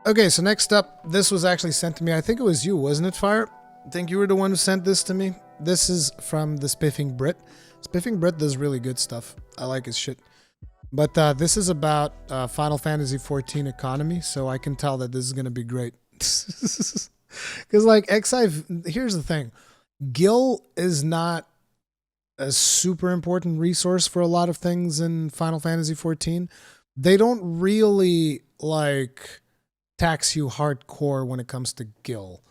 Okay, so next up, this was actually sent to me. I think it was you, wasn't it, Fire? I think you were the one who sent this to me. This is from the Spiffing Brit. Spiffing Brit does really good stuff. I like his shit. But this is about Final Fantasy XIV economy, so I can tell that this is going to be great. Because, like, FFXIV, here's the thing. Gil is not a super important resource for a lot of things in Final Fantasy XIV. They don't really, like, tax you hardcore when it comes to Gil.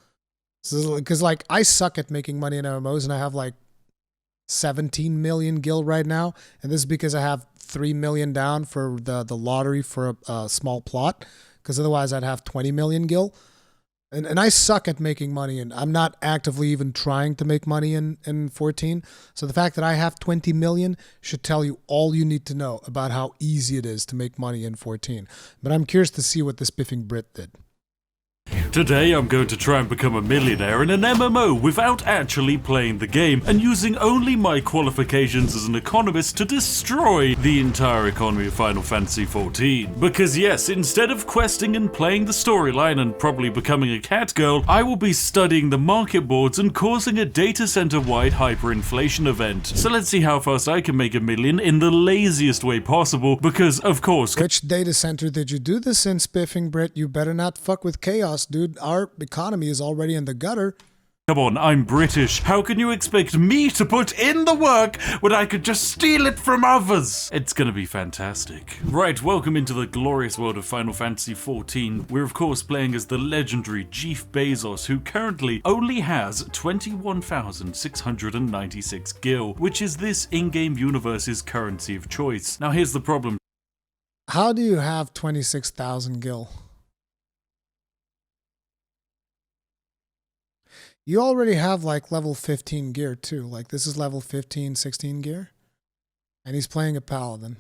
So, because, like, I suck at making money in MMOs, and I have, like, 17 million Gil right now, and this is because I have 3 million down for the lottery for a small plot, because otherwise I'd have 20 million Gil. And I suck at making money, and I'm not actively even trying to make money in 14. So the fact that I have 20 million should tell you all you need to know about how easy it is to make money in 14. But I'm curious to see what the Spiffing Brit did. Today I'm going to try and become a millionaire in an MMO without actually playing the game and using only my qualifications as an economist to destroy the entire economy of Final Fantasy XIV. Because yes, instead of questing and playing the storyline and probably becoming a cat girl, I will be studying the market boards and causing a data center-wide hyperinflation event. So let's see how fast I can make a million in the laziest way possible, because of course... Which data center did you do this in, Spiffing Brit? You better not fuck with chaos, dude. Our economy is already in the gutter. Come on, I'm British. How can you expect me to put in the work when I could just steal it from others? It's gonna be fantastic. Right, welcome into the glorious world of Final Fantasy XIV. We're of course playing as the legendary Jeff Bezos, who currently only has 21,696 Gil, which is this in-game universe's currency of choice. Now here's the problem. How do you have 26,000 Gil? You already have like level 15 gear too. Like this is level 15, 16 gear. And he's playing a paladin.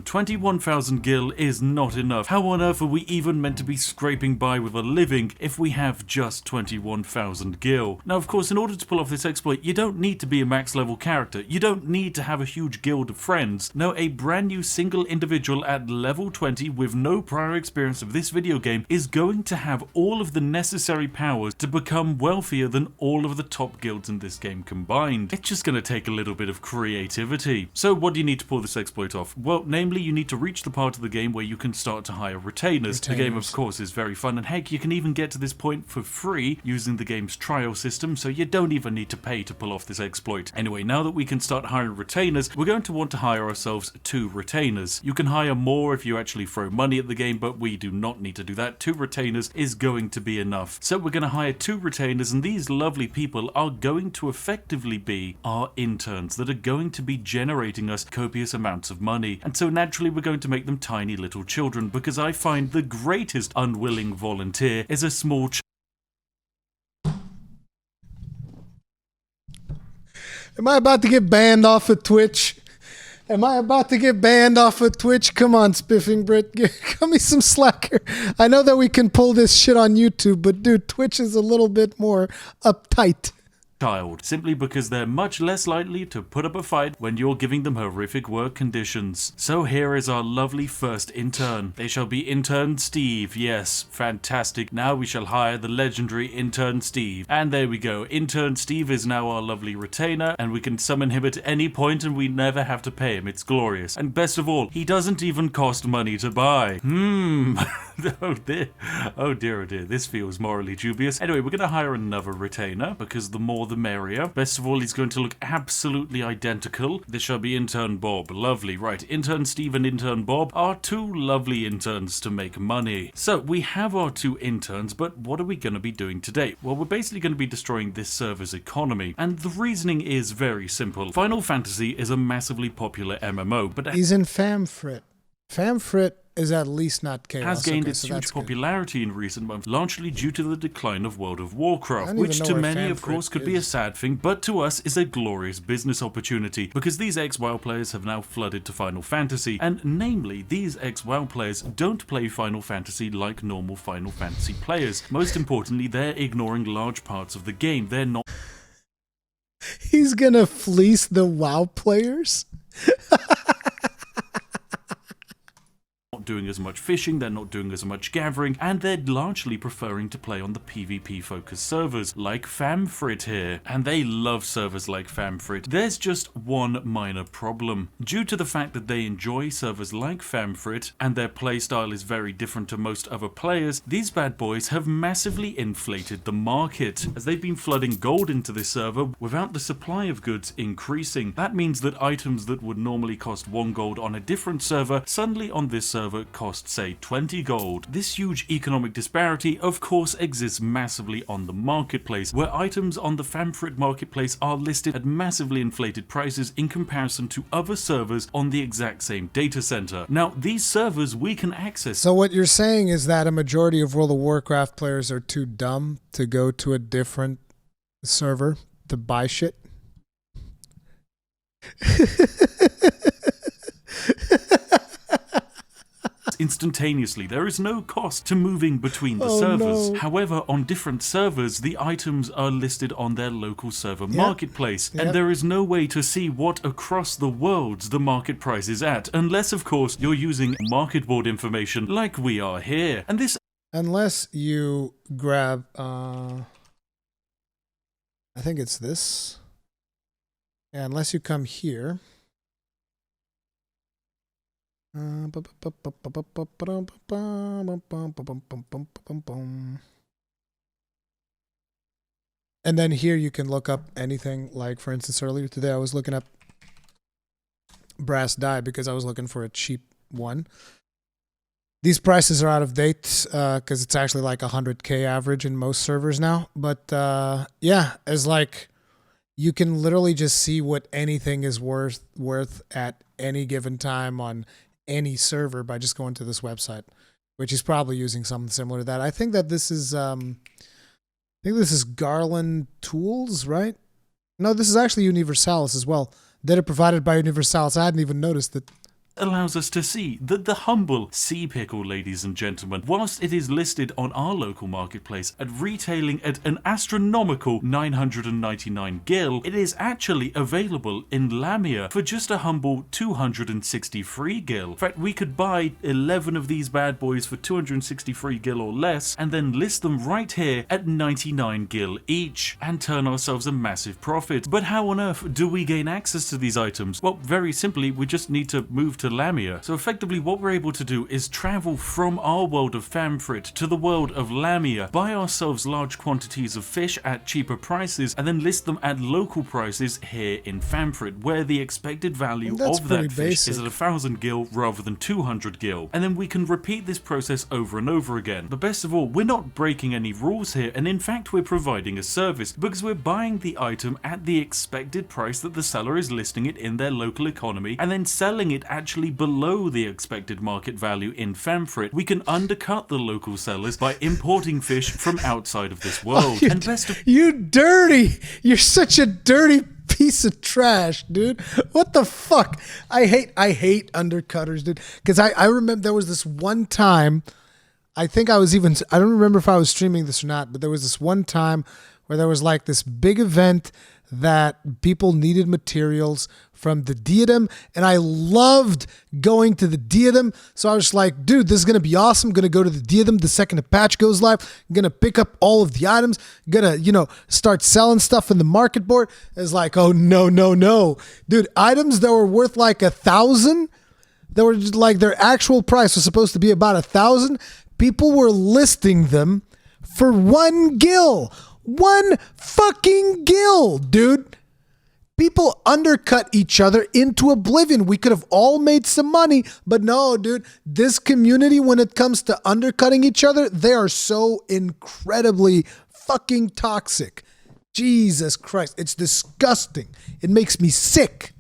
21,000 Gil is not enough. How on earth are we even meant to be scraping by with a living if we have just 21,000 Gil? Now of course, in order to pull off this exploit, you don't need to be a max level character. You don't need to have a huge guild of friends. No, a brand new single individual at level 20 with no prior experience of this video game is going to have all of the necessary powers to become wealthier than all of the top guilds in this game combined. It's just going to take a little bit of creativity. So what do you need to pull this exploit off? Well, namely, you need to reach the part of the game where you can start to hire retainers. The game, of course, is very fun, and heck, you can even get to this point for free using the game's trial system, so you don't even need to pay to pull off this exploit. Anyway, now that we can start hiring retainers, we're going to want to hire ourselves 2 retainers. You can hire more if you actually throw money at the game, but we do not need to do that. 2 retainers is going to be enough. So we're going to hire 2 retainers, and these lovely people are going to effectively be our interns that are going to be generating us copious amounts of money. And so naturally we're going to make them tiny little children, because I find the greatest unwilling volunteer is a small Am I about to get banned off of Twitch? Am I about to get banned off of Twitch? Come on, Spiffing Brit. Cut me some slack here. I know that we can pull this shit on YouTube, but dude, Twitch is a little bit more uptight. Child, simply because they're much less likely to put up a fight when you're giving them horrific work conditions. So here is our lovely first intern. They shall be intern Steve. Yes, fantastic. Now we shall hire the legendary intern Steve. And there we go. Intern Steve is now our lovely retainer, and we can summon him at any point and we never have to pay him. It's glorious. And best of all, he doesn't even cost money to buy. Oh dear, oh dear. This feels morally dubious. Anyway, we're going to hire another retainer, because the more the merrier. Best of all, he's going to look absolutely identical. This shall be intern Bob. Lovely. Right, intern Steve and intern Bob are 2 lovely interns to make money. So we have our 2 interns, but what are we going to be doing today? Well, we're basically going to be destroying this server's economy, and the reasoning is very simple. Final Fantasy is a massively popular MMO, but he's in FFXIV. FFXIV is at least not chaos. Has gained its huge popularity in recent months, largely due to the decline of World of Warcraft, which to many, of course, could be a sad thing, but to us is a glorious business opportunity, because these ex-WoW players have now flooded to Final Fantasy, and namely, these ex-WoW players don't play Final Fantasy like normal Final Fantasy players. Most importantly, they're ignoring large parts of the game. They're not... He's gonna fleece the WoW players? doing as much fishing, they're not doing as much gathering, and they're largely preferring to play on the PvP focused servers like FFXIV here. And they love servers like FFXIV. There's just one minor problem. Due to the fact that they enjoy servers like FFXIV and their playstyle is very different to most other players, these bad boys have massively inflated the market, as they've been flooding gold into this server without the supply of goods increasing. That means that items that would normally cost 1 gold on a different server suddenly on this server cost, say, 20 gold. This huge economic disparity of course exists massively on the marketplace, where items on the FFXIV marketplace are listed at massively inflated prices in comparison to other servers on the exact same data center. Now, these servers we can access. So what you're saying is that a majority of World of Warcraft players are too dumb to go to a different server to buy shit? Instantaneously. There is no cost to moving between the servers. No. However, on different servers, the items are listed on their local server marketplace, and there is no way to see what across the worlds the market price is at, unless of course you're using Marketboard information like we are here. And this, unless you grab, I think it's this. Yeah, unless you come here. And then here you can look up anything. Like, for instance, earlier today I was looking up brass die because I was looking for a cheap one. These prices are out of date because it's actually like 100K average in most servers now. But yeah, it's like you can literally just see what anything is worth at any given time on any server by just going to this website, which is probably using something similar to that. I think that this is Garland Tools, right? No, this is actually Universalis as well. Data provided by Universalis. I hadn't even noticed that. allows us to see that the humble sea pickle, ladies and gentlemen, whilst it is listed on our local marketplace at retailing at an astronomical 999 gil, it is actually available in Lamia for just a humble 263 gil. In fact, we could buy 11 of these bad boys for 263 gil or less, and then list them right here at 99 gil each, and turn ourselves a massive profit. But how on earth do we gain access to these items? Well, very simply, we just need to move to Lamia. So effectively what we're able to do is travel from our world of FFXIV to the world of Lamia, buy ourselves large quantities of fish at cheaper prices, and then list them at local prices here in FFXIV, where the expected value of that fish is at 1000 gil rather than 200 gil. And then we can repeat this process over and over again. But best of all, we're not breaking any rules here, and in fact we're providing a service, because we're buying the item at the expected price that the seller is listing it in their local economy, and then selling it actually below the expected market value in FFXIV. We can undercut the local sellers by importing fish from outside of this world. Oh, and best of you dirty! You're such a dirty piece of trash, dude. What the fuck? I hate undercutters, dude. Because I remember there was this one time, I think I don't remember if I was streaming this or not, but there was this one time where there was like this big event that people needed materials from the Diadem, and I loved going to the Diadem. So I was just like, dude, this is going to be awesome. I'm going to go to the Diadem the second the patch goes live. I'm going to pick up all of the items. I'm going to, start selling stuff in the market board. It's like, oh, no. Dude, items that were worth like 1,000, that were just like their actual price was supposed to be about 1,000. People were listing them for 1 gil. 1 fucking gil, dude. People undercut each other into oblivion. We could have all made some money, but no, dude. This community, when it comes to undercutting each other, they are so incredibly fucking toxic. Jesus Christ. It's disgusting. It makes me sick.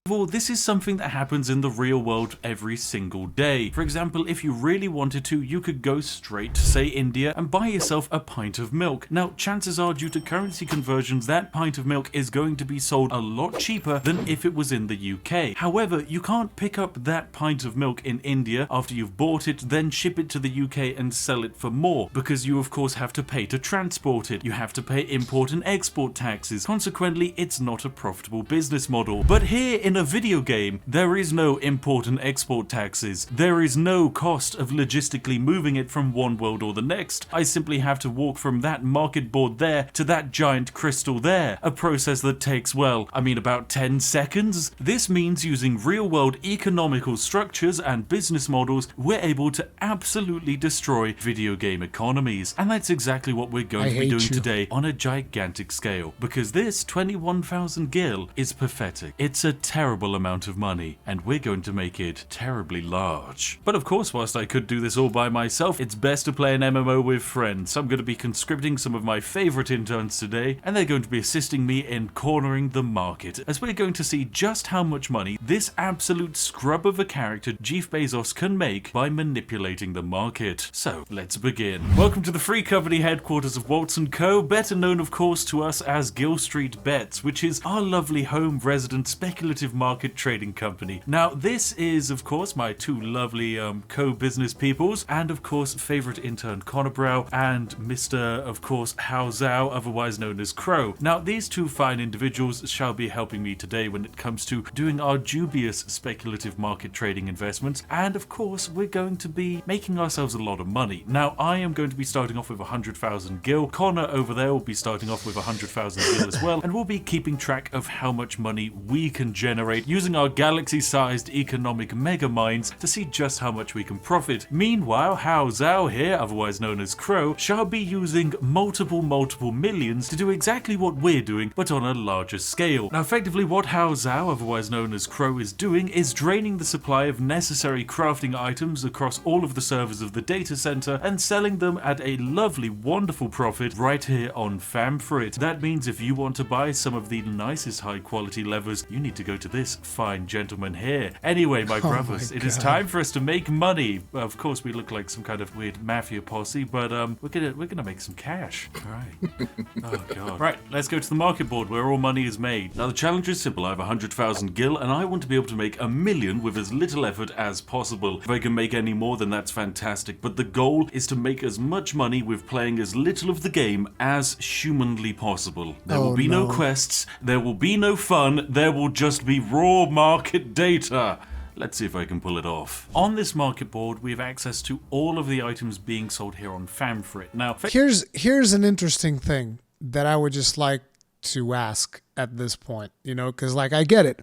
Well, this is something that happens in the real world every single day. For example, if you really wanted to, you could go straight to, say, India and buy yourself a pint of milk. Now, chances are, due to currency conversions, that pint of milk is going to be sold a lot cheaper than if it was in the UK. However, you can't pick up that pint of milk in India after you've bought it, then ship it to the UK and sell it for more, because you of course have to pay to transport it. You have to pay import and export taxes. Consequently, it's not a profitable business model. But here in in a video game, there is no import and export taxes. There is no cost of logistically moving it from one world or the next. I simply have to walk from that market board there to that giant crystal there. A process that takes, well, I mean about 10 seconds. This means using real-world economical structures and business models, we're able to absolutely destroy video game economies. And that's exactly what we're going to be doing today on a gigantic scale. Because this 21,000 gil is pathetic. It's a terrible amount of money, and we're going to make it terribly large. But of course, whilst I could do this all by myself, it's best to play an MMO with friends. So I'm going to be conscripting some of my favorite interns today, and they're going to be assisting me in cornering the market, as we're going to see just how much money this absolute scrub of a character Jeff Bezos can make by manipulating the market. So let's begin. Welcome to the free company headquarters of Waltz & Co, better known of course to us as Gill Street Bets, which is our lovely home resident speculative market trading company. Now this is of course my two lovely co-business peoples, and of course favorite intern Connor Brow and Mr. of course Hao Zhao, otherwise known as Crow. Now these two fine individuals shall be helping me today when it comes to doing our dubious speculative market trading investments, and of course we're going to be making ourselves a lot of money. Now I am going to be starting off with 100,000 gil. Connor over there will be starting off with 100,000 gil as well, and we'll be keeping track of how much money we can generate using our galaxy-sized economic mega mines to see just how much we can profit. Meanwhile, Hao Zhao here, otherwise known as Crow, shall be using multiple millions to do exactly what we're doing, but on a larger scale. Now effectively what Hao Zhao, otherwise known as Crow, is doing is draining the supply of necessary crafting items across all of the servers of the data center and selling them at a lovely, wonderful profit right here on FFXIV. That means if you want to buy some of the nicest high quality levers, you need to go to this fine gentleman here. Anyway, my brothers, it is time for us to make money. Of course, we look like some kind of weird mafia posse, but we're gonna make some cash. All right. Oh god. Right, let's go to the market board where all money is made. Now the challenge is simple. I have 100,000 gil, and I want to be able to make 1 million with as little effort as possible. If I can make any more, then that's fantastic. But the goal is to make as much money with playing as little of the game as humanly possible. There will be no quests, there will be no fun, there will just be raw market data. Let's see if I can pull it off. On this market board, we have access to all of the items being sold here on FFXIV. Now, here's an interesting thing that I would just like to ask at this point, you know, because like I get it.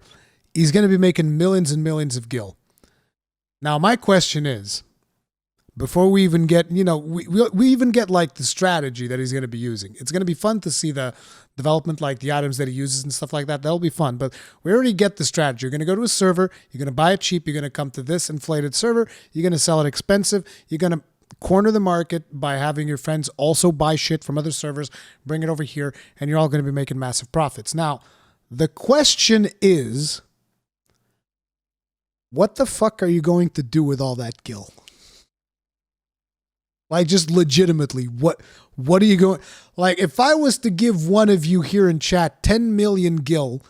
He's going to be making millions and millions of gil. Now, my question is, before we even get, you know, we even get like the strategy that he's going to be using. It's going to be fun to see the development, like the items that he uses and stuff like that. That'll be fun. But we already get the strategy. You're going to go to a server. You're going to buy it cheap. You're going to come to this inflated server. You're going to sell it expensive. You're going to corner the market by having your friends also buy shit from other servers, bring it over here, and you're all going to be making massive profits. Now, the question is, what the fuck are you going to do with all that gil? Like, just legitimately, what are you going... Like, if I was to give one of you here in chat 10 million gil,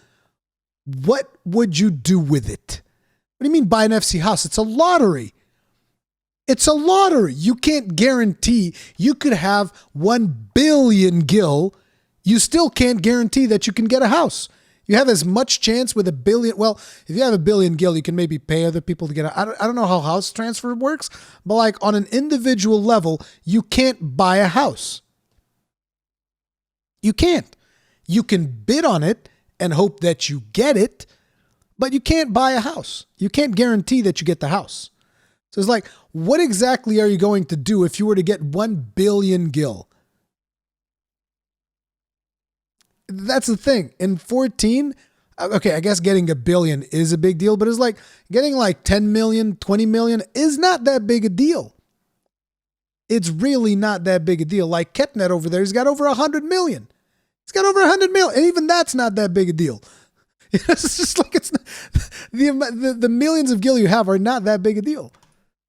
what would you do with it? What do you mean buy an FC house? It's a lottery. It's a lottery. You can't guarantee... You could have 1 billion gil. You still can't guarantee that you can get a house. You have as much chance with 1 billion. Well, if you have 1 billion gil, you can maybe pay other people to get a, I don't know how house transfer works, but like on an individual level, you can't buy a house. You can't. You can bid on it and hope that you get it, but you can't buy a house. You can't guarantee that you get the house. So it's like, what exactly are you going to do if you were to get 1 billion gil? That's the thing. In 14, okay, I guess getting 1 billion is a big deal, but it's like getting like 10 million, 20 million is not that big a deal. It's really not that big a deal. Like Ketnet over there, he's got over 100 million. He's got over 100 million, and even that's not that big a deal. It's just like it's not, the millions of gil you have are not that big a deal.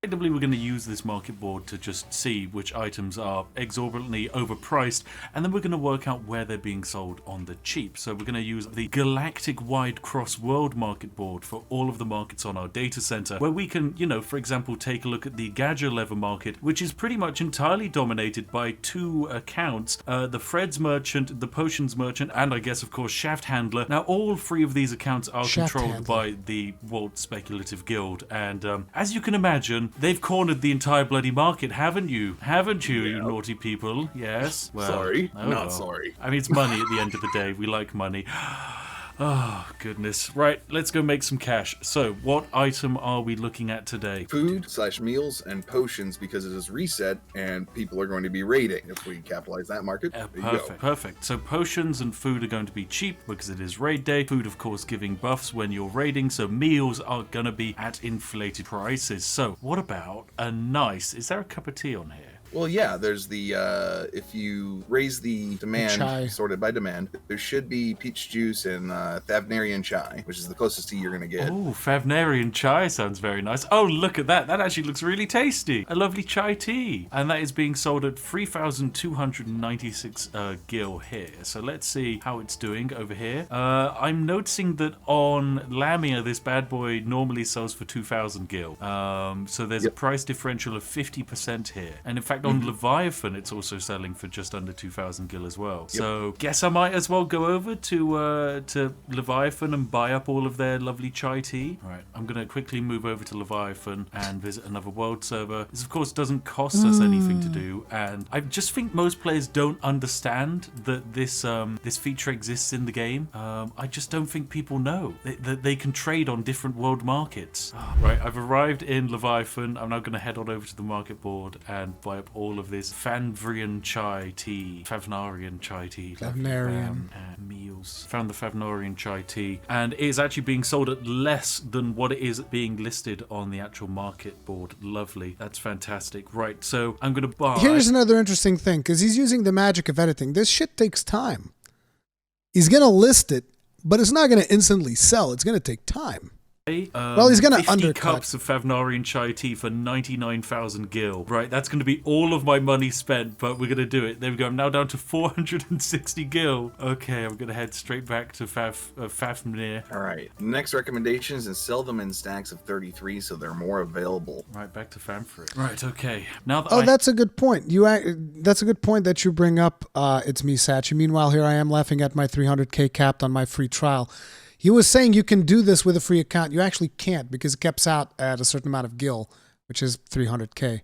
Effectively, we're going to use this market board to just see which items are exorbitantly overpriced, and then we're going to work out where they're being sold on the cheap. So we're going to use the galactic-wide cross-world market board for all of the markets on our data center, where we can, you know, for example, take a look at the gadget lever market, which is pretty much entirely dominated by two accounts, the Fred's Merchant, the Potions Merchant, and I guess, of course, Shaft Handler. Now, all three of these accounts are controlled by the Walt Speculative Guild, and as you can imagine, they've cornered the entire bloody market, haven't you? Haven't you, you naughty people? Yes? Well, sorry. Oh, Not well. sorry. I mean, it's money at the end of the day. We like money. Oh, goodness. Right, let's go make some cash. So, what item are we looking at today? Food/meals and potions, because it is reset and people are going to be raiding. If we capitalize that market, there you go. Perfect. So potions and food are going to be cheap because it is raid day. Food, of course, giving buffs when you're raiding. So meals are going to be at inflated prices. So what about a nice... Is there a cup of tea on here? Well, yeah, there's the, if you raise the demand, sorted by demand, there should be peach juice and Thavnarian chai, which is the closest tea you're going to get. Oh, Thavnarian chai sounds very nice. Oh, look at that. That actually looks really tasty. A lovely chai tea. And that is being sold at 3,296 gil here. So let's see how it's doing over here. I'm noticing that on Lamia, this bad boy normally sells for 2,000 gil. So there's a price differential of 50% here. And in fact, on Leviathan, it's also selling for just under 2,000 gil as well. So guess I might as well go over to Leviathan and buy up all of their lovely chai tea. All right, I'm going to quickly move over to Leviathan and visit another world server. This, of course, doesn't cost us anything to do, and I just think most players don't understand that this feature exists in the game. I just don't think people know that they can trade on different world markets. Right, I've arrived in Leviathan. I'm now going to head on over to the market board and buy up all of this Favnarian chai tea. Meals. Found the Favnarian chai tea, and it is actually being sold at less than what it is being listed on the actual market board. Lovely. That's fantastic. Right, so I'm going to buy... Here's another interesting thing, because he's using the magic of editing. This shit takes time. He's going to list it, but it's not going to instantly sell. It's going to take time. Well, he's going to 50 undercut. cups of Favnarian chai tea for 99,000 gil. Right, that's going to be all of my money spent, but we're going to do it. There we go. I'm now down to 460 gil. Okay, I'm going to head straight back to Fafnir. All right. Next recommendations is sell them in stacks of 33 so they're more available. Right, back to Famfrit. Right, okay. Now that that's a good point. That's a good point that you bring up. It's me, Sachi. Meanwhile, here I am laughing at my 300k capped on my free trial. He was saying you can do this with a free account. You actually can't because it caps out at a certain amount of gil, which is 300k.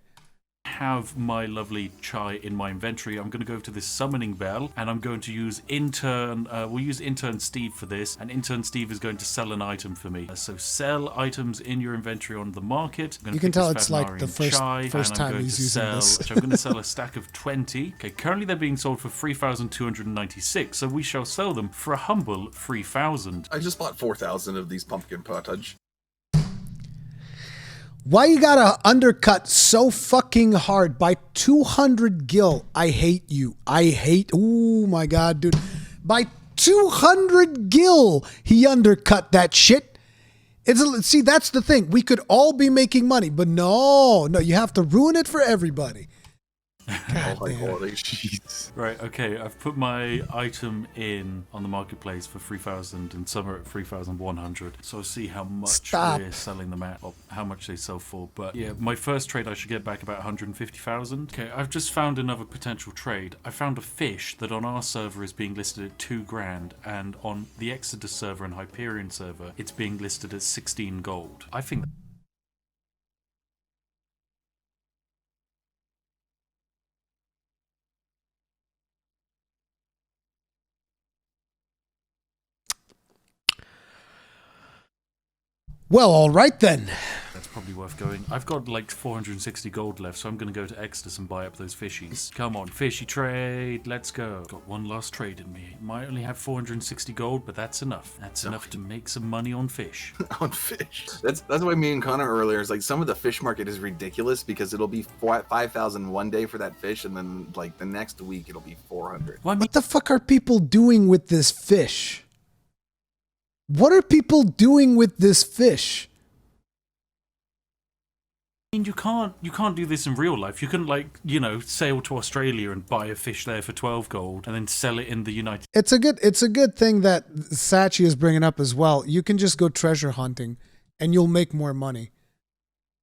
Have my lovely chai in my inventory. I'm going to go to this summoning bell, and I'm going to use intern. We'll use intern Steve for this, and intern Steve is going to sell an item for me. So sell items in your inventory on the market. You can tell it's like the first time he's using this. Which I'm going to sell a stack of 20. Okay, currently they're being sold for 3,296, so we shall sell them for a humble 3,000. I just bought 4,000 of these pumpkin pottage. Why you gotta undercut so fucking hard by 200 gil? I hate you. Oh my god, dude. By 200 gil, he undercut that shit. See, that's the thing. We could all be making money, but no, you have to ruin it for everybody. Holy shit. Right, okay, I've put my item in on the marketplace for 3,000 and some are at 3,100. So I'll see how much we're selling them at, or how much they sell for. But yeah, my first trade I should get back about 150,000. Okay, I've just found another potential trade. I found a fish that on our server is being listed at 2 grand, and on the Exodus server and Hyperion server, it's being listed at 16 gold. I think well, all right then. that's probably worth going. I've got like 460 gold left, so I'm going to go to Exodus and buy up those fishies. Come on, fishy trade, let's go. Got one last trade in me. Might only have 460 gold, but that's enough. That's enough to make some money on fish. On fish. That's why me and Connor earlier is like some of the fish market is ridiculous because it'll be 5,000 one day for that fish, and then like the next week it'll be 400. Well, What the fuck are people doing with this fish? What are people doing with this fish? I mean, you can't do this in real life. You couldn't, like, you know, sail to Australia and buy a fish there for 12 gold and then sell it in the United It's a good thing that Sachi is bringing up as well. You can just go treasure hunting and you'll make more money.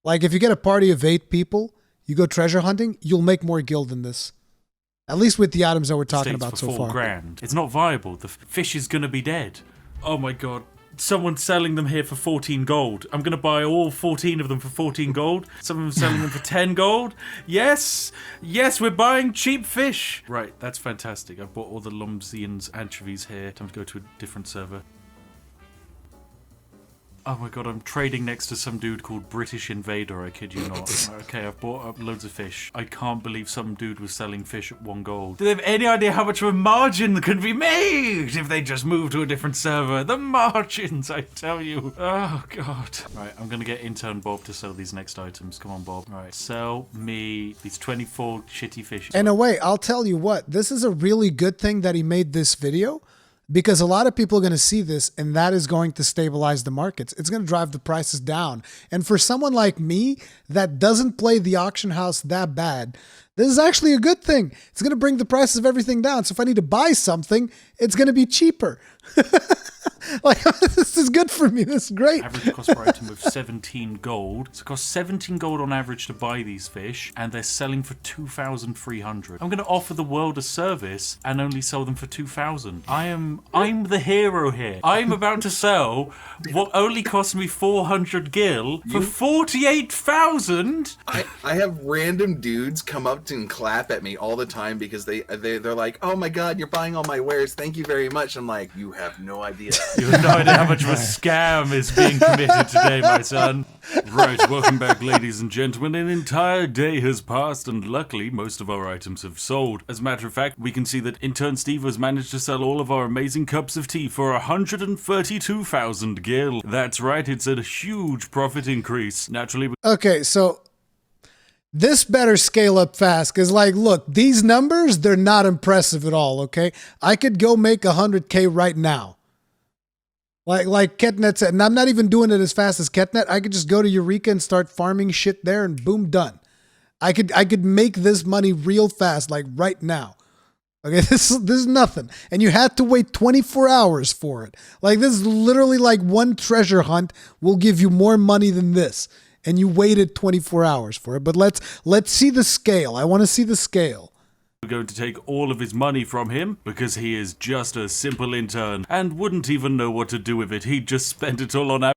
Like if you get a party of 8 people, you go treasure hunting, you'll make more guild than this. At least with the items that we're talking States about for so 4 far. grand. It's not viable. The fish is going to be dead. Oh my god. Someone's selling them here for 14 gold. I'm going to buy all 14 of them for 14 gold. Some of them selling them for 10 gold. Yes! Yes, we're buying cheap fish! Right, that's fantastic. I've bought all the Lumsians anchovies here. Time to go to a different server. Oh my god, I'm trading next to some dude called British Invader, I kid you not. Okay, I've bought up loads of fish. I can't believe some dude was selling fish at 1 gold. Do they have any idea how much of a margin can be made if they just move to a different server? The margins, I tell you. Oh god. Right, I'm gonna get intern Bob to sell these next items. Come on, Bob. Right, sell me these 24 shitty fish. In a way, I'll tell you what, this is a really good thing that he made this video. Because a lot of people are going to see this and that is going to stabilize the markets. It's going to drive the prices down. And for someone like me that doesn't play the auction house that bad, this is actually a good thing. It's going to bring the prices of everything down. So if I need to buy something, it's going to be cheaper. Like, this is good for me. This is great. Average cost per item of 17 gold. So it costs 17 gold on average to buy these fish, and they're selling for 2,300. I'm going to offer the world a service and only sell them for 2,000. I'm the hero here. I'm about to sell what only cost me 400 gil for 48,000. I have random dudes come up and clap at me all the time because they're like, oh my god, you're buying all my wares. Thank you very much. I'm like, you have no idea. You have no idea how much of a scam is being committed today, my son. Right, welcome back, ladies and gentlemen. An entire day has passed, and luckily, most of our items have sold. As a matter of fact, we can see that intern Steve has managed to sell all of our amazing cups of tea for 132,000 gil. That's right, it's a huge profit increase. Naturally, Okay, so this better scale up fast because, like, look, these numbers, they're not impressive at all, okay? I could go make 100K right now. Like Ketnet said, and I'm not even doing it as fast as Ketnet. I could just go to Eureka and start farming shit there and boom, done. I could make this money real fast, like right now. Okay, this is nothing. And you had to wait 24 hours for it. Like, this is literally like one treasure hunt will give you more money than this. And you waited 24 hours for it. But let's see the scale. I want to see the scale. we're going to take all of his money from him because he is just a simple intern and wouldn't even know what to do with it. He'd just spend it all on Oh,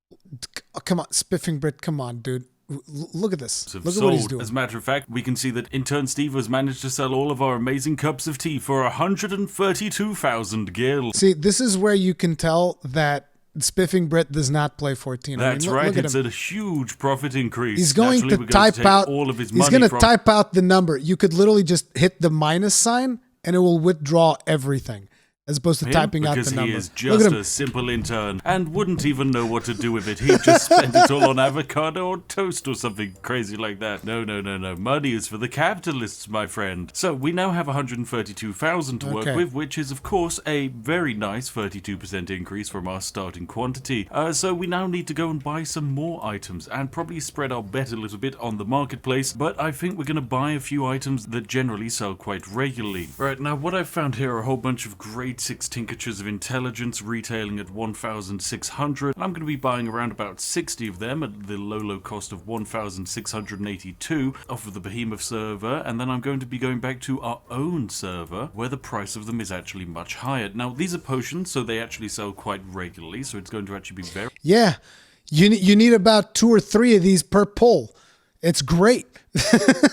come on, Spiffing Brit, come on, dude. Look at this. Look at what he's doing. As a matter of fact, we can see that intern Steve has managed to sell all of our amazing cups of tea for 132,000 gil. See, this is where you can tell that Spiffing Brit does not play 14. That's right. Look at It's him. a huge profit increase. He's going to type out all of his money. He's going to type out the number. You could literally just hit the minus sign and it will withdraw everything. As opposed to typing out the number. Because he is just a simple intern and wouldn't even know what to do with it. He'd just spend it all on avocado or toast or something crazy like that. No. Money is for the capitalists, my friend. So we now have 132,000 to work with, which is, of course, a very nice 32% increase from our starting quantity. So we now need to go and buy some more items and probably spread our bet a little bit on the marketplace. But I think we're going to buy a few items that generally sell quite regularly. Right, now what I've found here are a whole bunch of grade 6 tinctures of intelligence retailing at 1,600. I'm going to be buying around about 60 of them at the low cost of 1,682 off of the Behemoth server, and then I'm going to be going back to our own server where the price of them is actually much higher. Now these are potions, so they actually sell quite regularly, so it's going to actually be very... Yeah, you need about 2 or 3 of these per pull. It's great.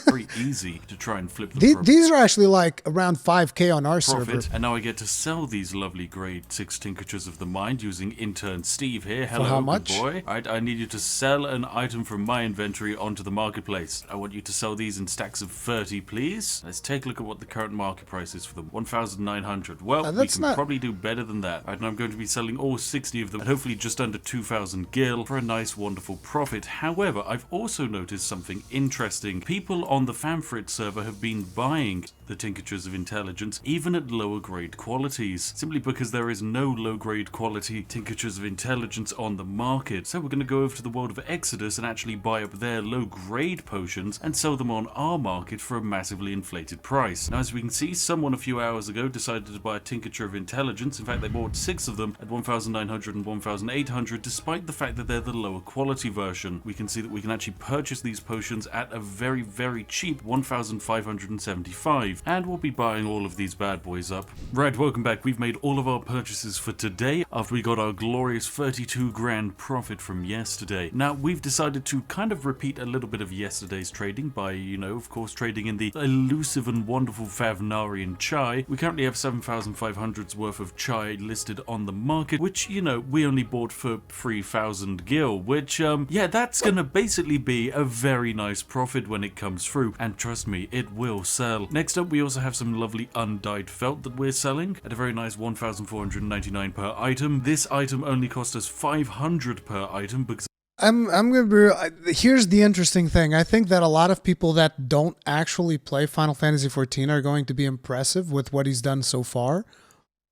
very easy to try and flip them. These are actually like around 5k on our server. And now I get to sell these lovely grade 6 tinctures of the mind using intern Steve here. Hello, for how much? Good boy. Right, I need you to sell an item from my inventory onto the marketplace. I want you to sell these in stacks of 30, please. Let's take a look at what the current market price is for them. 1,900. Well, we can probably do better than that. Right, and I'm going to be selling all 60 of them at hopefully just under 2,000 gil for a nice, wonderful profit. However, I've also noticed something something interesting. People on the FFXIV server have been buying the Tinctures of Intelligence even at lower grade qualities, simply because there is no low grade quality Tinctures of Intelligence on the market. So we're going to go over to the world of Exodus and actually buy up their low grade potions and sell them on our market for a massively inflated price. Now, as we can see, someone a few hours ago decided to buy a Tincture of Intelligence. In fact, they bought 6 of them at 1,900 and 1,800, despite the fact that they're the lower quality version. We can see that we can actually purchase these potions at a very, very cheap 1,575, and we'll be buying all of these bad boys up. Right, welcome back. We've made all of our purchases for today after we got our glorious 32 grand profit from yesterday. Now, we've decided to kind of repeat a little bit of yesterday's trading by, of course, trading in the elusive and wonderful Favnarian chai. We currently have 7,500's worth of chai listed on the market, which, we only bought for 3,000 gil, which, yeah, that's gonna basically be a very nice profit when it comes through, and trust me, it will sell. Next up, we also have some lovely undyed felt that we're selling at a very nice 1,499 per item. This item only cost us 500 per item because I'm gonna be. Here's the interesting thing. I think that a lot of people that don't actually play Final Fantasy XIV are going to be impressive with what he's done so far,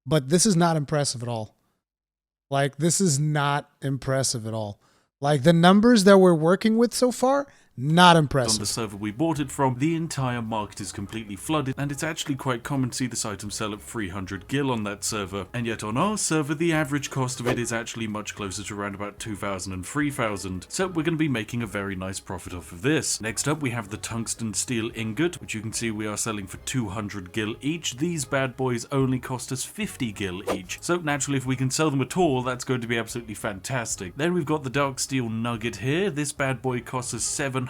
but this is not impressive at all. Like, this is not impressive at all. Like, the numbers that we're working with so far, not impressive. on the server we bought it from, the entire market is completely flooded, and it's actually quite common to see this item sell at 300 gil on that server. And yet on our server, the average cost of it is actually much closer to around about 2,000 and 3,000. So we're going to be making a very nice profit off of this. Next up, we have the tungsten steel ingot, which you can see we are selling for 200 gil each. These bad boys only cost us 50 gil each. So naturally, if we can sell them at all, that's going to be absolutely fantastic. Then we've got the dark steel nugget here. This bad boy costs us 700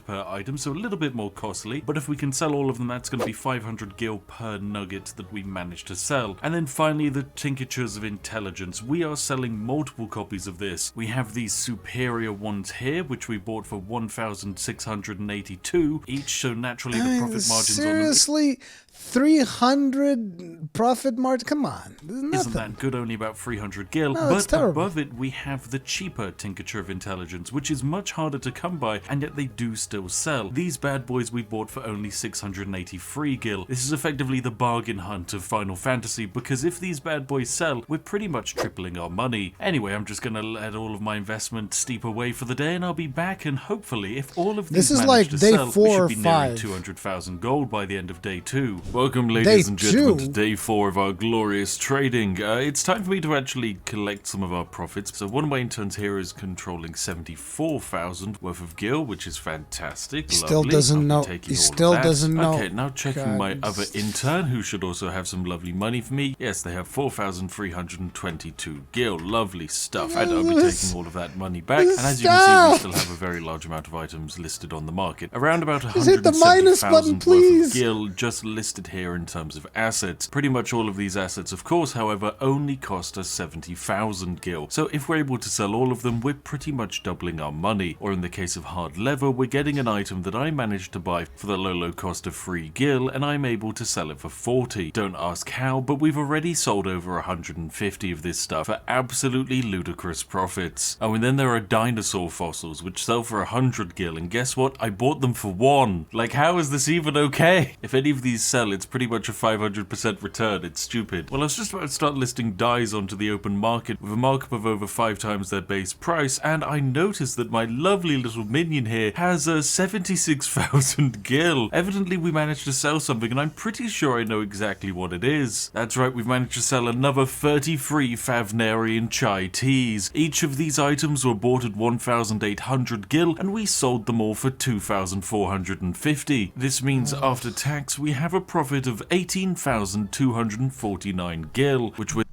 per item, so a little bit more costly, but if we can sell all of them, that's going to be 500 gil per nugget that we managed to sell. And then finally, the Tinctures of Intelligence. We are selling multiple copies of this. We have these superior ones here, which we bought for 1,682 each, so naturally the profit margins seriously? on them... 300 profit margin? Come on. Isn't that good? Only about 300 gil. No, but above it, we have the cheaper Tincture of Intelligence, which is much harder to come by, and yet they do still sell. These bad boys we bought for only 683 gil. This is effectively the bargain hunt of Final Fantasy, because if these bad boys sell, we're pretty much tripling our money. Anyway, I'm just gonna let all of my investment steep away for the day, and I'll be back, and hopefully, if all of these manage to sell, we should be nearing 200,000 gold by the end of day 2. Welcome, ladies and gentlemen, to day 4 of our glorious trading. It's time for me to actually collect some of our profits. So one of my interns here is controlling 74,000 worth of gil, which is fantastic. He still doesn't know. He still doesn't know. Okay, now checking my other intern, who should also have some lovely money for me. Yes, they have 4,322 gil. Lovely stuff. And I'll be taking all of that money back. And as you can see, we still have a very large amount of items listed on the market. Around about 170,000 worth of gil just listed here in terms of assets. Pretty much all of these assets, of course, however, only cost us 70,000 gil. So if we're able to sell all of them, we're pretty much doubling our money. Or in the case of hard leather, we're getting an item that I managed to buy for the low cost of 3 gil, and I'm able to sell it for 40. Don't ask how, but we've already sold over 150 of this stuff for absolutely ludicrous profits. Oh, and then there are dinosaur fossils, which sell for 100 gil, and guess what? I bought them for 1. Like, how is this even okay? If any of these sell, it's pretty much a 500% return. It's stupid. Well, I was just about to start listing dyes onto the open market with a markup of over 5 times their base price, and I noticed that my lovely little minion here has 76,000 gil. Evidently, we managed to sell something, and I'm pretty sure I know exactly what it is. That's right, we've managed to sell another 33 Favnarian chai teas. Each of these items were bought at 1,800 gil, and we sold them all for 2,450. This means after tax, we have a profit of 18,249 gil, which would...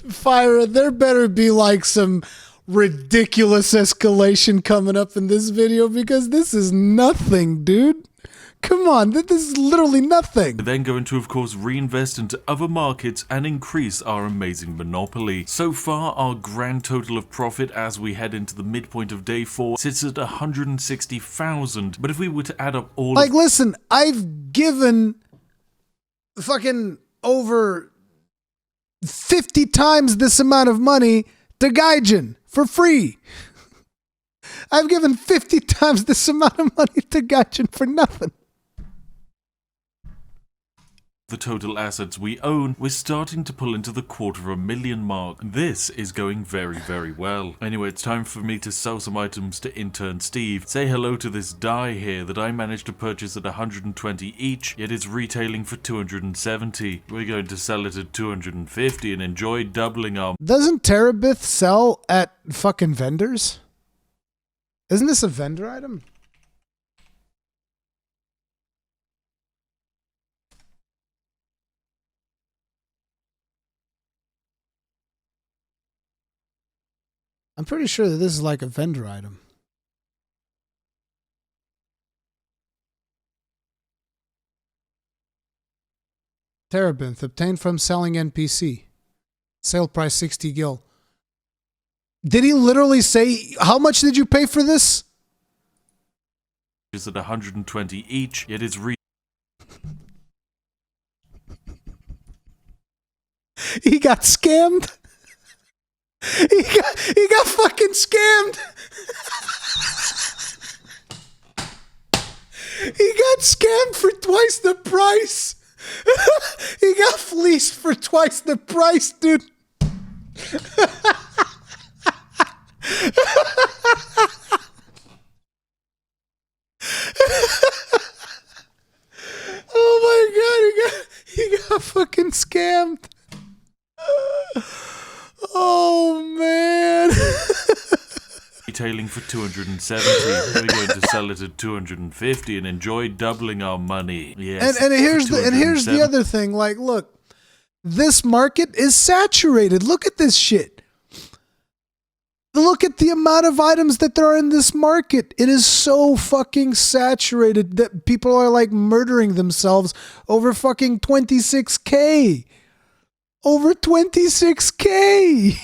Fire, there better be like some ridiculous escalation coming up in this video, because this is nothing, dude. Come on, this is literally nothing. We're then going to, of course, reinvest into other markets and increase our amazing monopoly. So far, our grand total of profit as we head into the midpoint of day 4 sits at 160,000. But if we were to add up all listen, I've given fucking over 50 times this amount of money to Gaijin for free. I've given 50 times this amount of money to Gaijin for nothing. The total assets we own, we're starting to pull into the 250,000 mark. This is going very, very well. Anyway, it's time for me to sell some items to intern Steve. Say hello to this dye here that I managed to purchase at 120 each, yet it's retailing for 270. We're going to sell it at 250 and enjoy doubling our... Doesn't Terabith sell at fucking vendors? Isn't this a vendor item? I'm pretty sure that this is like a vendor item. Terebinth, obtained from selling NPC. Sale price 60 gil. Did he literally say, how much did you pay for this? Is at 120 each, yet it's He got scammed. He got fucking scammed. He got scammed for twice the price. He got fleeced for twice the price, dude. Oh my god, he got fucking scammed. Oh man. retailing for 270. We're going to sell it at 250 and enjoy doubling our money. Yes. And here's the other thing. Like, look, this market is saturated. Look at this shit. Look at the amount of items that there are in this market. It is so fucking saturated that people are like murdering themselves over fucking 26K. Over 26K.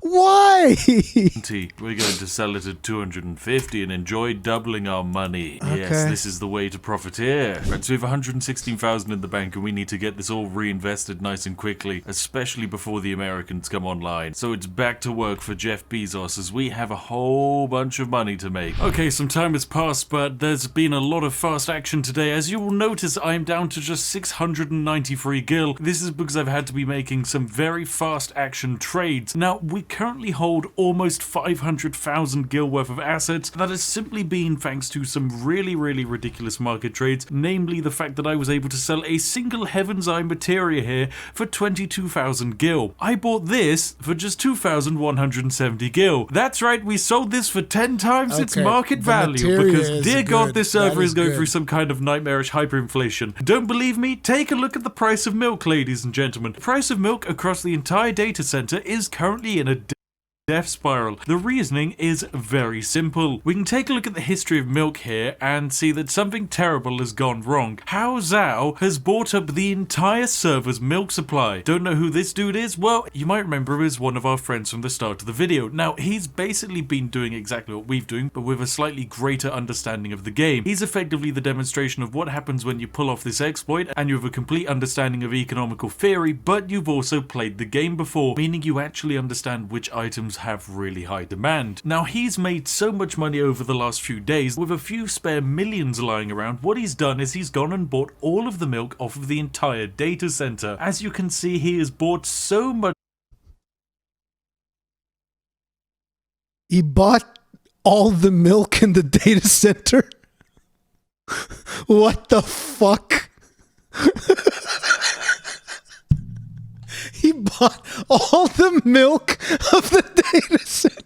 Why? We're going to sell it at 250 and enjoy doubling our money. Okay. Yes, this is the way to profiteer. Right, so we have 116,000 in the bank and we need to get this all reinvested nice and quickly, especially before the Americans come online. So it's back to work for Jeff Bezos as we have a whole bunch of money to make. Okay, some time has passed, but there's been a lot of fast action today. As you will notice, I'm down to just 693 gil. This is because I've had to be making some very fast action trades. Now, we currently hold almost 500,000 gil worth of assets. That has simply been thanks to some really ridiculous market trades, namely the fact that I was able to sell a single Heaven's Eye materia here for 22,000 gil. I bought this for just 2,170 gil. That's right, we sold this for 10 times its market value because dear God, this server is going through some kind of nightmarish hyperinflation. Don't believe me? Take a look at the price of milk, ladies and gentlemen. The price of milk across the entire data center is currently in a death spiral. The reasoning is very simple. We can take a look at the history of milk here and see that something terrible has gone wrong. Hao Zhao has bought up the entire server's milk supply. Don't know who this dude is? Well, you might remember him as one of our friends from the start of the video. Now, he's basically been doing exactly what we've doing, but with a slightly greater understanding of the game. He's effectively the demonstration of what happens when you pull off this exploit and you have a complete understanding of economical theory, but you've also played the game before, meaning you actually understand which items have really high demand. Now, he's made so much money over the last few days with a few spare millions lying around. What he's done is he's gone and bought all of the milk off of the entire data center. As you can see, he has bought so much. He bought all the milk in the data center? What the fuck? He bought all the milk of the data center.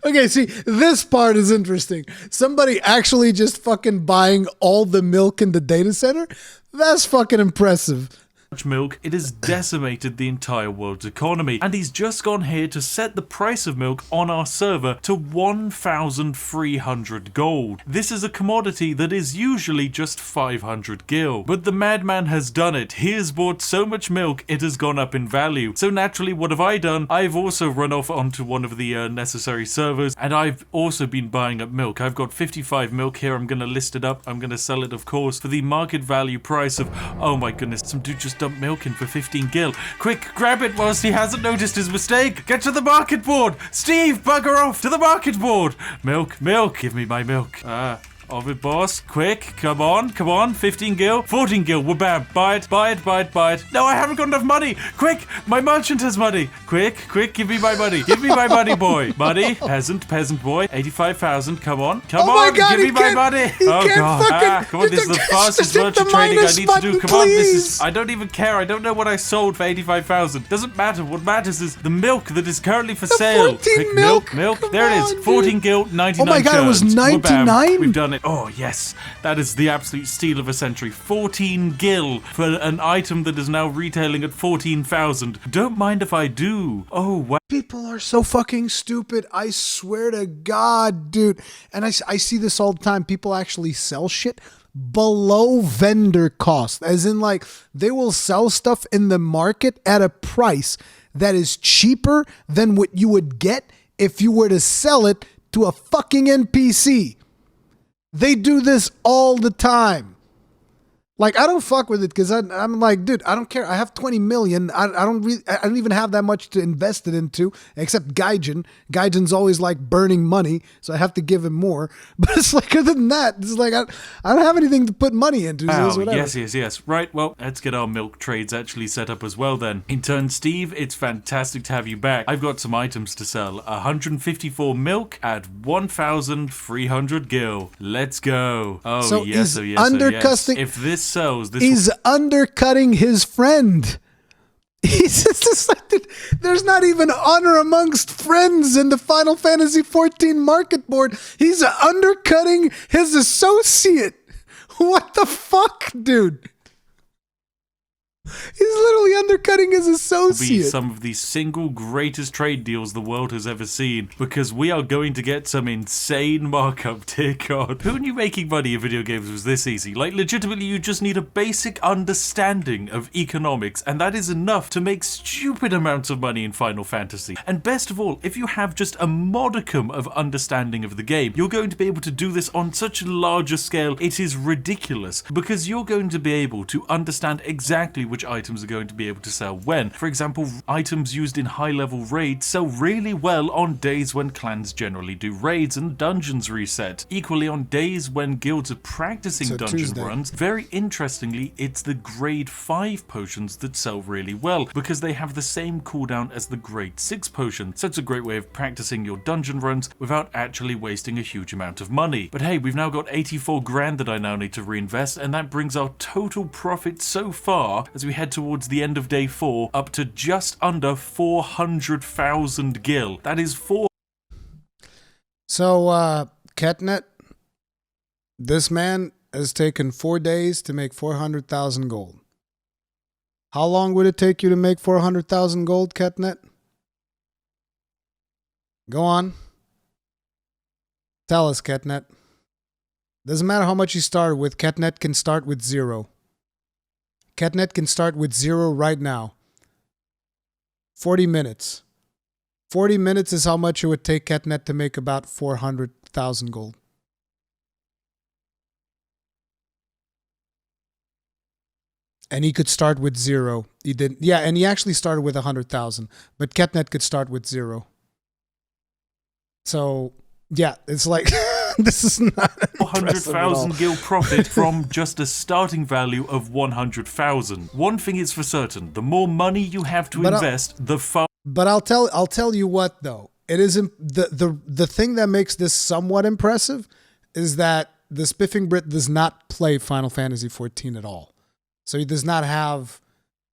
Okay, see, this part is interesting. Somebody actually just fucking buying all the milk in the data center? That's fucking impressive. Milk, it has decimated the entire world's economy, and he's just gone here to set the price of milk on our server to 1,300 gold. This is a commodity that is usually just 500 gil, but the madman has done it. He has bought so much milk it has gone up in value. So naturally, what have I done? I've also run off onto one of the necessary servers, and I've also been buying up milk. I've got 55 milk here. I'm going to list it up. I'm going to sell it, of course, for the market value price of, oh my goodness, some dude just dump milk in for 15 gil. Quick, grab it whilst he hasn't noticed his mistake. Get to the market board. Steve, bugger off to the market board. Milk, milk, give me my milk. Of it, boss. Quick, come on, 15 gil, 14 gil, we're bam. Buy it. No, I haven't got enough money. Quick, my merchant has money. Quick, give me my money. Give me my money, boy. Money, peasant boy, 85,000, come on, my God, give me my money. Oh God, come on, this is the fastest merchant trading I need to do. Come on, I don't even care. I don't know what I sold for 85,000. Doesn't matter. What matters is the milk that is currently for sale. 14 Quick, milk. There it is. 14 gil, 99 Oh my God, it was churns. We're bam. 99? We've done it. Oh yes, that is the absolute steal of a century. 14 gil for an item that is now retailing at 14,000. Don't mind if I do. Oh wow. People are so fucking stupid. I swear to God, dude. And I see this all the time. People actually sell shit below vendor cost. As in, like, they will sell stuff in the market at a price that is cheaper than what you would get if you were to sell it to a fucking NPC. They do this all the time. Like, I don't fuck with it because I'm like, dude, I don't care. I have 20 million. I don't even have that much to invest it into, except Gaijin. Gaijin's always like burning money, so I have to give him more. But it's like, other than that, it's like I don't have anything to put money into. So it's whatever. Yes. Right, well, let's get our milk trades actually set up as well then. In turn, Steve, it's fantastic to have you back. I've got some items to sell. 154 milk at 1,300 gil. Let's go. Oh, yes. If this sells, he's undercutting his friend. He's just like, dude, there's not even honor amongst friends in the Final Fantasy XIV Marketboard. He's undercutting his associate. What the fuck, dude? He's literally undercutting his associate. Be some of the single greatest trade deals the world has ever seen, because we are going to get some insane markup, dear God. Who knew making money in video games was this easy? Like, legitimately, you just need a basic understanding of economics, and that is enough to make stupid amounts of money in Final Fantasy. And best of all, if you have just a modicum of understanding of the game, you're going to be able to do this on such a larger scale, it is ridiculous, because you're going to be able to understand exactly which items are going to be able to sell when. For example, items used in high-level raids sell really well on days when clans generally do raids and dungeons reset. Equally, on days when guilds are practicing dungeon runs, very interestingly, it's the grade 5 potions that sell really well, because they have the same cooldown as the grade 6 potion. So it's a great way of practicing your dungeon runs without actually wasting a huge amount of money. But hey, we've now got 84 grand that I now need to reinvest, and that brings our total profit so far, as we head towards the end of day 4, up to just under 400,000 gil. That is 4. So, Ketnet, this man has taken 4 days to make 400,000 gold. How long would it take you to make 400,000 gold, Ketnet? Go on. Tell us, Ketnet. Doesn't matter how much you started with, Ketnet can start with 0. Ketnet can start with 0 right now. 40 minutes. 40 minutes is how much it would take Ketnet to make about 400,000 gold. And he could start with 0. He didn't. Yeah, and he actually started with 100,000. But Ketnet could start with 0. So, yeah, it's like... This is not 400,000 gil profit from just a starting value of 100,000. One thing is for certain: the more money you have to invest, the far. But I'll tell you what though. It is the thing that makes this somewhat impressive is that the Spiffing Brit does not play Final Fantasy XIV at all. So he does not have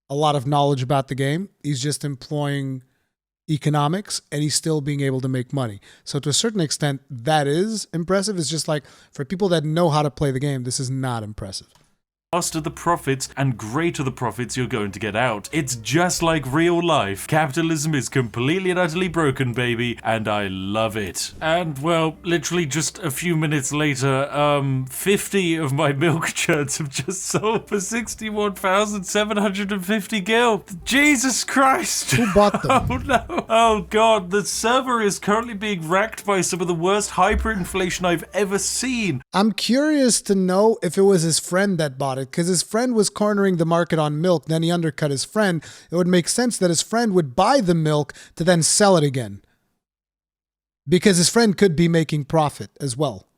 a lot of knowledge about the game. He's just employing economics, and he's still being able to make money. So to a certain extent, that is impressive. It's just like, for people that know how to play the game, this is not impressive. Faster the profits and greater the profits you're going to get out. It's just like real life. Capitalism is completely and utterly broken, baby, and I love it. And, well, literally just a few minutes later, 50 of my milk churns have just sold for 61,750 gil. Jesus Christ! Who bought them? Oh no! Oh god, the server is currently being wrecked by some of the worst hyperinflation I've ever seen. I'm curious to know if it was his friend that bought it, it, because his friend was cornering the market on milk, then he undercut his friend. It would make sense that his friend would buy the milk to then sell it again. Because his friend could be making profit as well.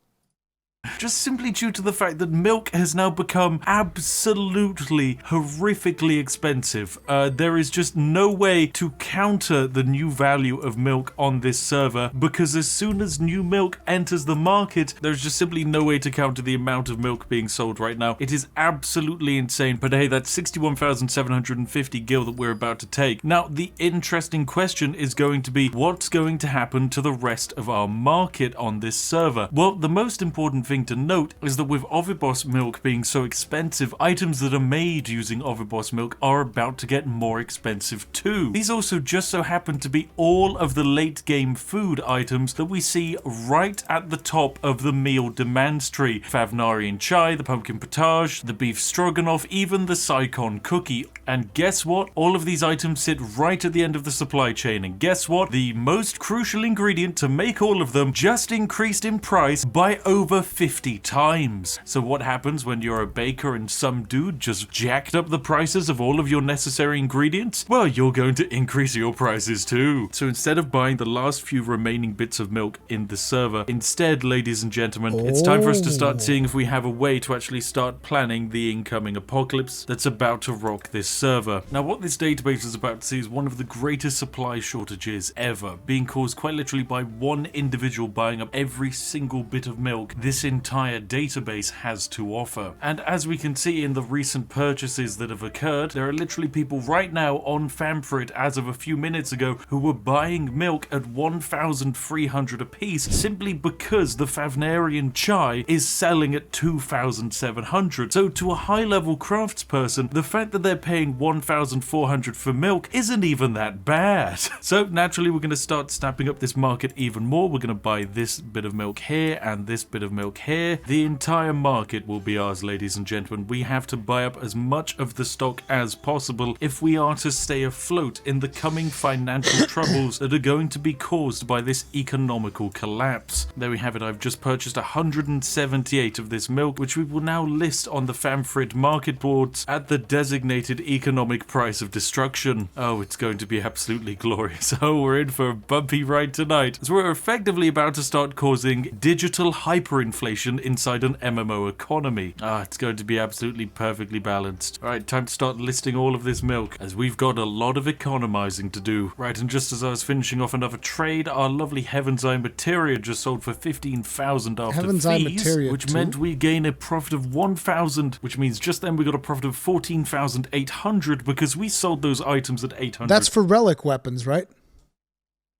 Just simply due to the fact that milk has now become absolutely horrifically expensive. There is just no way to counter the new value of milk on this server, because as soon as new milk enters the market, there's just simply no way to counter the amount of milk being sold right now. It is absolutely insane, but hey, that's 61,750 gil that we're about to take. Now, the interesting question is going to be, what's going to happen to the rest of our market on this server? Well, the most important thing to note is that with Ovibos milk being so expensive, items that are made using Ovibos milk are about to get more expensive too. These also just so happen to be all of the late game food items that we see right at the top of the meal demands tree. Favnarian chai, the pumpkin potage, the beef stroganoff, even the Saikon cookie. And guess what? All of these items sit right at the end of the supply chain. And guess what? The most crucial ingredient to make all of them just increased in price by over 50 times. So what happens when you're a baker and some dude just jacked up the prices of all of your necessary ingredients? Well, you're going to increase your prices too. So instead of buying the last few remaining bits of milk in the server, instead, ladies and gentlemen, it's time for us to start seeing if we have a way to actually start planning the incoming apocalypse that's about to rock this server. Now, what this database is about to see is one of the greatest supply shortages ever, being caused quite literally by one individual buying up every single bit of milk this entire database has to offer. And as we can see in the recent purchases that have occurred, there are literally people right now on FFXIV as of a few minutes ago who were buying milk at 1,300 apiece simply because the Favnarian chai is selling at 2,700. So to a high-level craftsperson, the fact that they're paying 1,400 for milk isn't even that bad. So naturally, we're going to start snapping up this market even more. We're going to buy this bit of milk here and this bit of milk here. The entire market will be ours, ladies and gentlemen. We have to buy up as much of the stock as possible if we are to stay afloat in the coming financial troubles that are going to be caused by this economical collapse. There we have it. I've just purchased 178 of this milk, which we will now list on the FFXIV Marketboards at the designated economic price of destruction. Oh, it's going to be absolutely glorious. Oh, we're in for a bumpy ride tonight, as we're effectively about to start causing digital hyperinflation inside an MMO economy. It's going to be absolutely perfectly balanced. Alright, time to start listing all of this milk, as we've got a lot of economizing to do. Right, and just as I was finishing off another trade, our lovely Heaven's Eye Materia just sold for 15,000 after Heaven's Eye fees, Materia which too? meant we gain a profit of 1,000, which means just then we got a profit of 14,800 because we sold those items at 800. That's for relic weapons, right?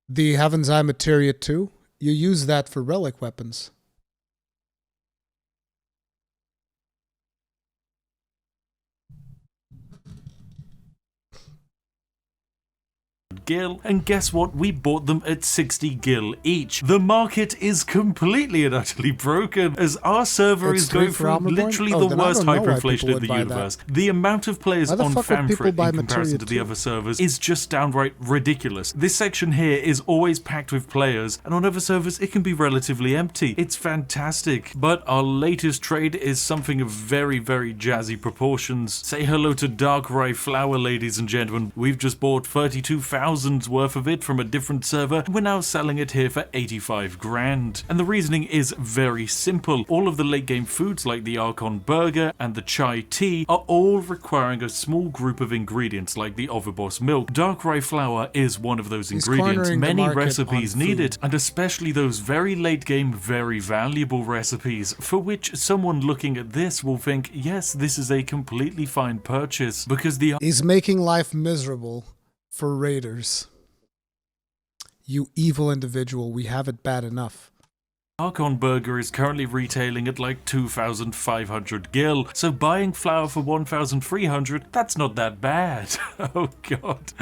The Heaven's Eye Materia 2? You use that for relic weapons. gil, and guess what? We bought them at 60 gil each. The market is completely and utterly broken, as our server is going through literally the worst hyperinflation in the universe. The amount of players on FFXIV in comparison to the other servers is just downright ridiculous. This section here is always packed with players, and on other servers it can be relatively empty. It's fantastic. But our latest trade is something of very, very jazzy proportions. Say hello to Dark Rye Flour, ladies and gentlemen. We've just bought 32,000's worth of it from a different server, and we're now selling it here for 85 grand. And the reasoning is very simple. All of the late game foods like the Archon burger and the chai tea are all requiring a small group of ingredients like the Ovibos milk. Dark Rye Flour is one of those ingredients. Many recipes need it, and especially those very late game, very valuable recipes, for which someone looking at this will think, yes, this is a completely fine purchase, because the He's making life miserable for raiders. You evil individual, we have it bad enough. Archon burger is currently retailing at like 2,500 gil, so buying flour for 1,300, that's not that bad. Oh god,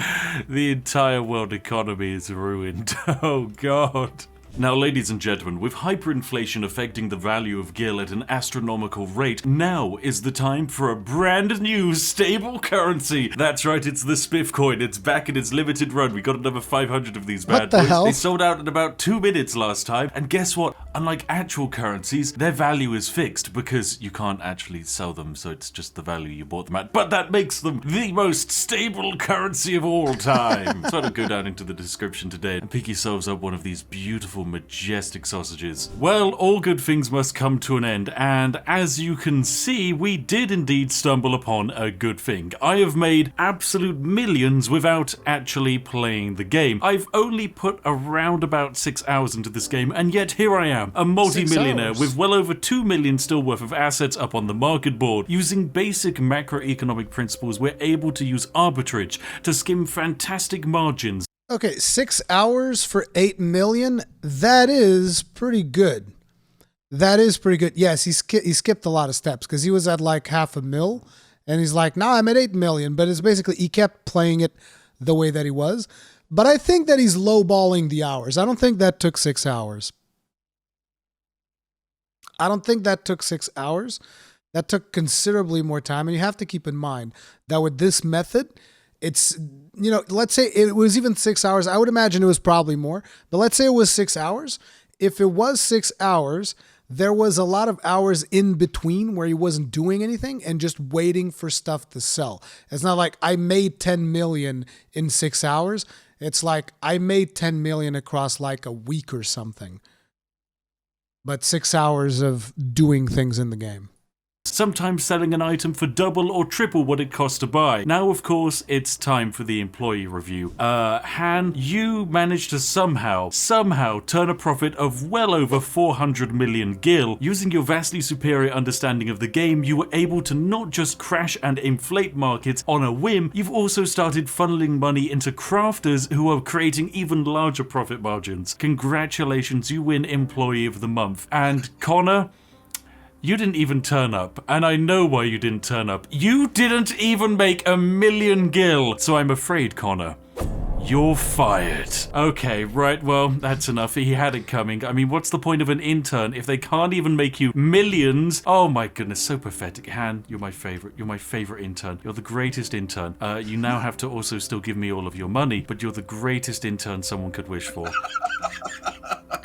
the entire world economy is ruined. Oh god. Now, ladies and gentlemen, with hyperinflation affecting the value of gil at an astronomical rate, now is the time for a brand new stable currency. That's right, it's the Spiff coin. It's back in its limited run. We got another 500 of these bad What the boys. hell? They sold out in about 2 minutes last time. And guess what? Unlike actual currencies, their value is fixed because you can't actually sell them, so it's just the value you bought them at. But that makes them the most stable currency of all time. So I'd go down into the description today and pick yourselves up one of these beautiful, majestic sausages. Well, all good things must come to an end, and as you can see, we did indeed stumble upon a good thing. I have made absolute millions without actually playing the game. I've only put around about 6 hours into this game, and yet here I am, a multi-millionaire 6 hours. with well over 2 million still worth of assets up on the market board. Using basic macroeconomic principles, we're able to use arbitrage to skim fantastic margins. Okay, 6 hours for 8 million. That is pretty good. That is pretty good. Yes, he skipped a lot of steps because he was at like $500,000 and he's like, now I'm at 8 million. But it's basically, he kept playing it the way that he was. But I think that he's lowballing the hours. I don't think that took 6 hours. I don't think that took 6 hours. That took considerably more time. And you have to keep in mind that with this method, it's, you know, let's say it was even 6 hours. I would imagine it was probably more, but let's say it was 6 hours. If it was 6 hours, there was a lot of hours in between where he wasn't doing anything and just waiting for stuff to sell. It's not like I made 10 million in 6 hours. It's like I made 10 million across like a week or something. But 6 hours of doing things in the game. Sometimes selling an item for double or triple what it costs to buy. Now, of course, it's time for the employee review. Han, you managed to somehow turn a profit of well over 400 million gil. Using your vastly superior understanding of the game, you were able to not just crash and inflate markets on a whim, you've also started funneling money into crafters who are creating even larger profit margins. Congratulations, you win Employee of the Month. And Connor, you didn't even turn up, and I know why you didn't turn up. You didn't even make 1 million gil, so I'm afraid, Connor, you're fired. Okay, right, well, that's enough. He had it coming. I mean, what's the point of an intern if they can't even make you millions? Oh my goodness, so pathetic. Han, you're my favorite. You're my favorite intern. You're the greatest intern. You now have to also still give me all of your money, but you're the greatest intern someone could wish for.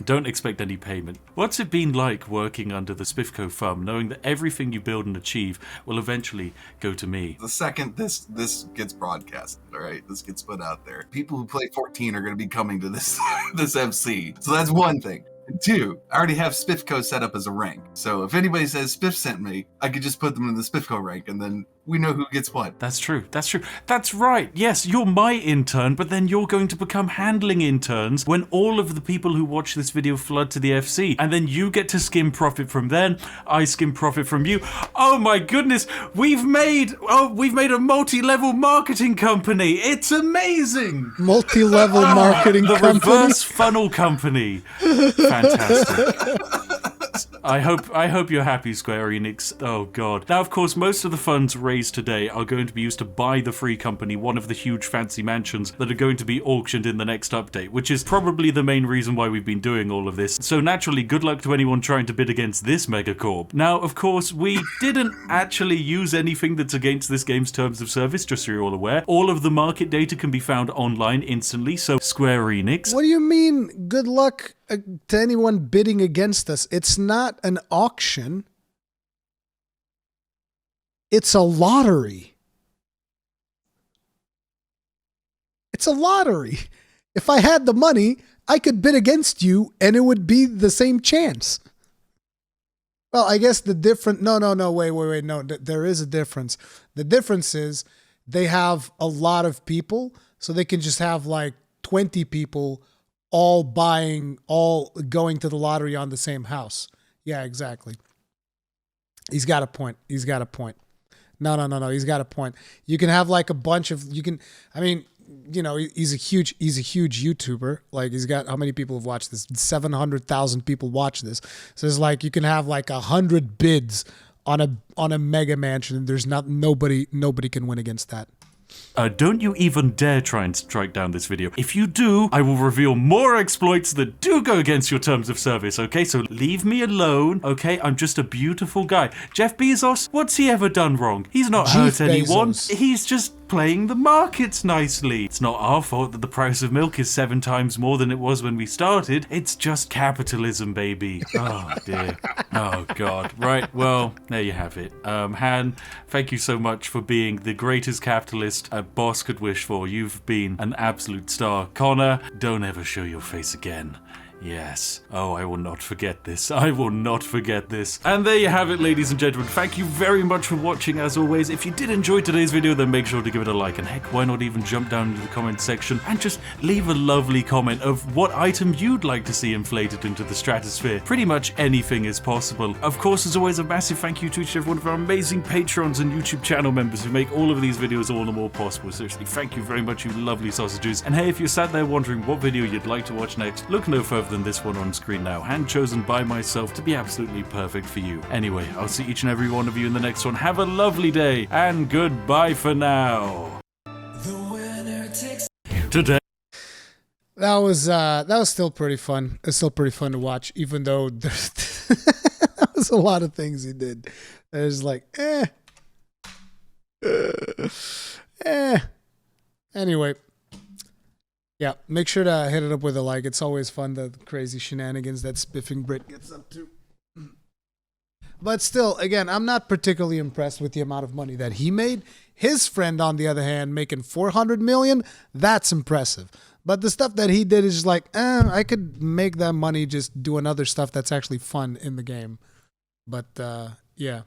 Don't expect any payment. What's it been like working under the Spiffco thumb, knowing that everything you build and achieve will eventually go to me? The second this gets broadcast, all right, this gets put out there, people who play 14 are going to be coming to this this MC. So that's one thing. And two, I already have Spiffco set up as a rank. So if anybody says Spiff sent me, I could just put them in the Spiffco rank, and then we know who gets what. That's true. That's true. That's right. Yes, you're my intern, but then you're going to become handling interns when all of the people who watch this video flood to the FC, and then you get to skim profit from them. I skim profit from you. Oh my goodness, we've made a multi-level marketing company. It's amazing. Multi-level marketing The company. reverse funnel company. Fantastic. I hope you're happy, Square Enix. Oh god. Now, of course, most of the funds raised today are going to be used to buy the free company one of the huge fancy mansions that are going to be auctioned in the next update, which is probably the main reason why we've been doing all of this. So naturally, good luck to anyone trying to bid against this megacorp. Now, of course, we didn't actually use anything that's against this game's terms of service, just so you're all aware. All of the market data can be found online instantly, so Square Enix. What do you mean, good luck to anyone bidding against us? It's not an auction. It's a lottery. It's a lottery. If I had the money, I could bid against you and it would be the same chance. Well, I guess the different... No, wait. No, there is a difference. The difference is they have a lot of people, so they can just have like 20 people all going to the lottery on the same house. Yeah, exactly. He's got a point. No. He's got a point. You can have like a bunch of, he's a huge YouTuber. Like he's got, how many people have watched this? 700,000 people watch this. So it's like, you can have like 100 bids on a mega mansion and there's nobody can win against that. Don't you even dare try and strike down this video. If you do, I will reveal more exploits that do go against your terms of service, okay? So leave me alone, okay? I'm just a beautiful guy. Jeff Bezos, what's he ever done wrong? He's not hurt anyone. He's just playing the markets nicely. It's not our fault that the price of milk is 7 times more than it was when we started. It's just capitalism, baby. Oh, dear. Oh, God. Right, well, there you have it. Han, thank you so much for being the greatest capitalist a boss could wish for. You've been an absolute star. Connor, don't ever show your face again. Yes. Oh, I will not forget this. I will not forget this. And there you have it, ladies and gentlemen. Thank you very much for watching, as always. If you did enjoy today's video, then make sure to give it a like. And heck, why not even jump down into the comment section and just leave a lovely comment of what item you'd like to see inflated into the stratosphere. Pretty much anything is possible. Of course, as always, a massive thank you to each and every one of our amazing patrons and YouTube channel members who make all of these videos all the more possible. Seriously, thank you very much, you lovely sausages. And hey, if you're sat there wondering what video you'd like to watch next, look no further than this one on screen now, hand chosen by myself to be absolutely perfect for you. Anyway, I'll see each and every one of you in the next one. Have a lovely day, and goodbye for now. Today. That was still pretty fun. It's still pretty fun to watch, even though there's that was a lot of things he did. There's like, Anyway. Yeah, make sure to hit it up with a like. It's always fun, the crazy shenanigans that Spiffing Brit gets up to. But still, again, I'm not particularly impressed with the amount of money that he made. His friend, on the other hand, making 400 million, that's impressive. But the stuff that he did is just like, I could make that money just doing other stuff that's actually fun in the game. But, yeah.